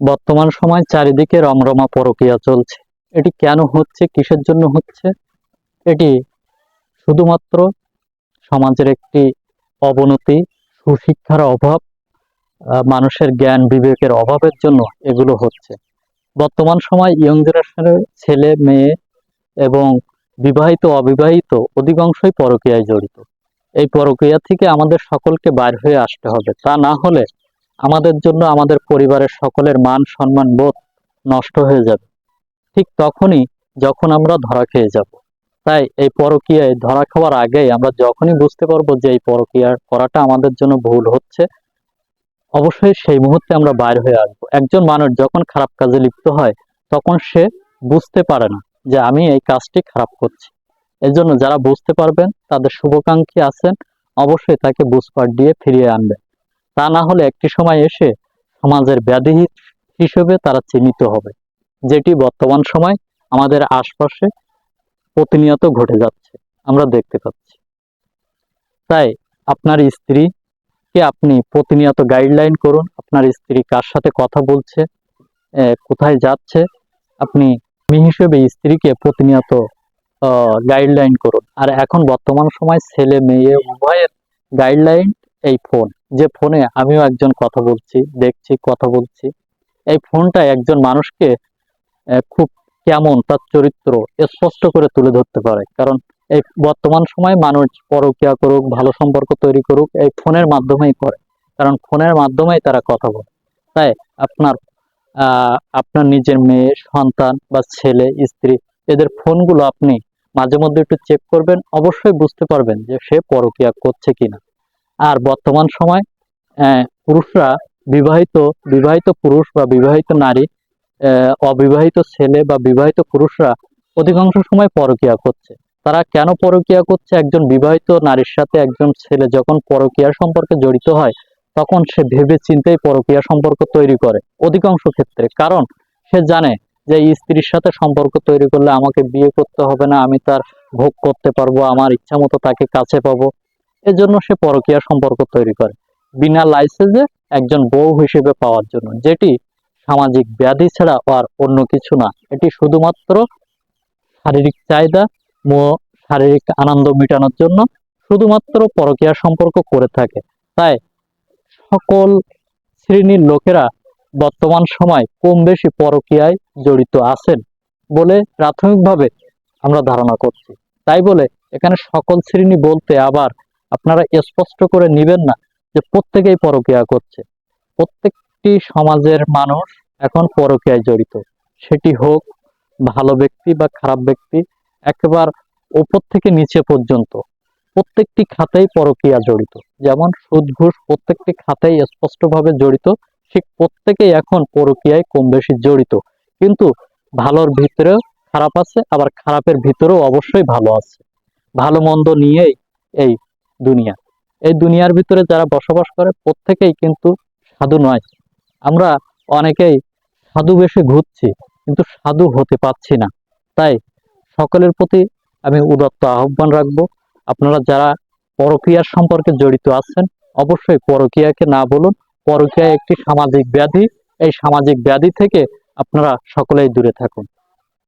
বর্তমান সময় চারিদিকে রমরমা পরকীয়া চলছে। এটি কেন হচ্ছে, কিসের জন্য হচ্ছে? এটি শুধুমাত্র সমাজের একটি অবনতি, সুশিক্ষার অভাব, মানুষের জ্ঞান বিবেকের অভাবের জন্য এগুলো হচ্ছে। বর্তমান সময় ইয়ং জেনারেশনের ছেলে মেয়ে এবং বিবাহিত অবিবাহিত অধিকাংশই পরকীয়ায় জড়িত। এই পরকীয়া থেকে আমাদের সকলকে বাইর হয়ে আসতে হবে। তা না হলে আমাদের জন্য আমাদের পরিবারের সকলের মান সম্মান বোধ নষ্ট হয়ে যাবে। ঠিক তখনই যখন আমরা ধরা খেয়ে যাব। তাই এই পরকীয়ায় ধরা খাওয়ার আগেই আমরা যখনই বুঝতে পারবো যে এই পরকীয়া করাটা আমাদের জন্য ভুল হচ্ছে, অবশ্যই সেই মুহূর্তে আমরা বাইর হয়ে আসবো। একজন মানুষ যখন খারাপ কাজে লিপ্ত হয় তখন সে বুঝতে পারে না যে আমি এই কাজটি খারাপ করছি। এজন্য যারা বুঝতে পারবেন, তাদের শুভাকাঙ্ক্ষী আছেন, অবশ্যই তাকে বুঝপাট দিয়ে ফিরিয়ে আনবেন। তা না হলে একটি সময় এসে সমাজের ব্যাধি হিসেবে তারা চিহ্নিত হবে, যেটি বর্তমান সময় আমাদের আশপাশে প্রতিনিয়ত ঘটে যাচ্ছে, আমরা দেখতে পাচ্ছি। তাই আপনার স্ত্রীকে আপনি প্রতিনিয়ত গাইডলাইন করুন। আপনার স্ত্রী কার সাথে কথা বলছে, কোথায় যাচ্ছে, আপনি মেয়ে হিসেবে স্ত্রীকে প্রতিনিয়ত গাইডলাইন করুন। আর এখন বর্তমান সময় ছেলে মেয়ে উভয়ের গাইডলাইন এই ফোন। যে ফোনে আমিও একজন কথা বলছি, দেখছি, কথা বলছি। এই ফোনটা একজন মানুষকে খুব কেমন তার চরিত্র স্পষ্ট করে তুলে ধরতে পারে। কারণ এই বর্তমান সময় মানুষ পরকীয়া করুক, ভালো সম্পর্ক তৈরি করুক, এই ফোনের মাধ্যমেই করে। কারণ ফোনের মাধ্যমেই তারা কথা বলে। তাই আপনার আপনার নিজের মেয়ে সন্তান বা ছেলে স্ত্রী, এদের ফোনগুলো আপনি মাঝে মধ্যে একটু চেক করবেন। অবশ্যই বুঝতে পারবেন যে সে পরকীয়া করছে কিনা। আর বর্তমান সময় পুরুষরা বিবাহিত বিবাহিত পুরুষ বা বিবাহিত নারী, অবিবাহিত ছেলে বা বিবাহিত পুরুষরা অধিকাংশ সময় পরকীয়া করছে। তারা কেন পরকীয়া করছে? একজন বিবাহিত নারীর সাথে একজন ছেলে যখন পরকীয়া সম্পর্কে জড়িত হয়, তখন সে ভেবে চিন্তেই পরকীয়া সম্পর্ক তৈরি করে অধিকাংশ ক্ষেত্রে। কারণ সে জানে যে স্ত্রীর সাথে সম্পর্ক তৈরি করলে আমাকে বিয়ে করতে হবে না, আমি তার ভোগ করতে পারবো, আমার ইচ্ছা মতো তাকে কাছে পাবো। এজন্য সে পরকীয়া সম্পর্ক তৈরি করে বিনা লাইসেন্সে একজন বউ হিসেবে পাওয়ার জন্য, যেটি সামাজিক ব্যাধি ছাড়া আর অন্য কিছু না। এটি শুধুমাত্র শারীরিক চাহিদা, শারীরিক আনন্দ মেটানোর জন্য শুধুমাত্র পরকীয়া সম্পর্ক করে থাকে। তাই সকল শ্রেণীর লোকেরা বর্তমান সময় কম বেশি পরকীয়ায় জড়িত আছেন বলে প্রাথমিকভাবে আমরা ধারণা করছি। তাই বলে এখানে সকল শ্রেণী বলতে আবার আপনারা স্পষ্ট করে নিবেন না যে প্রত্যেকেই পরকীয়া করছে। প্রত্যেকটি সমাজের মানুষ এখন পরকীয়ায় জড়িত, সেটি হোক ভালো ব্যক্তি বা খারাপ ব্যক্তি, একেবারে উপর থেকে নিচে পর্যন্ত প্রত্যেকটি খাতেই পরকীয়া জড়িত। যেমন সুদ ঘুষ প্রত্যেকটি খাতেই স্পষ্টভাবে জড়িত, ঠিক প্রত্যেকেই এখন পরকীয়ায় কম বেশি জড়িত। কিন্তু ভালোর ভিতরেও খারাপ আছে, আবার খারাপের ভিতরেও অবশ্যই ভালো আছে। ভালো মন্দ নিয়েই এই দুনিয়া। এই দুনিয়ার ভিতরে যারা বসবাস করে প্রত্যেকেই কিন্তু সাধু নয়। আমরা অনেকেই সাধু বেশে ঘুরছি, কিন্তু সাধু হতে পারছি না। তাই সকলের প্রতি আমি উদাত্ত আহ্বান রাখবো, আপনারা যারা পরকীয়ার সম্পর্কে জড়িত আছেন, অবশ্যই পরকীয়াকে না বলুন। পরকীয়া একটি সামাজিক ব্যাধি। এই সামাজিক ব্যাধি থেকে আপনারা সকলেই দূরে থাকুন।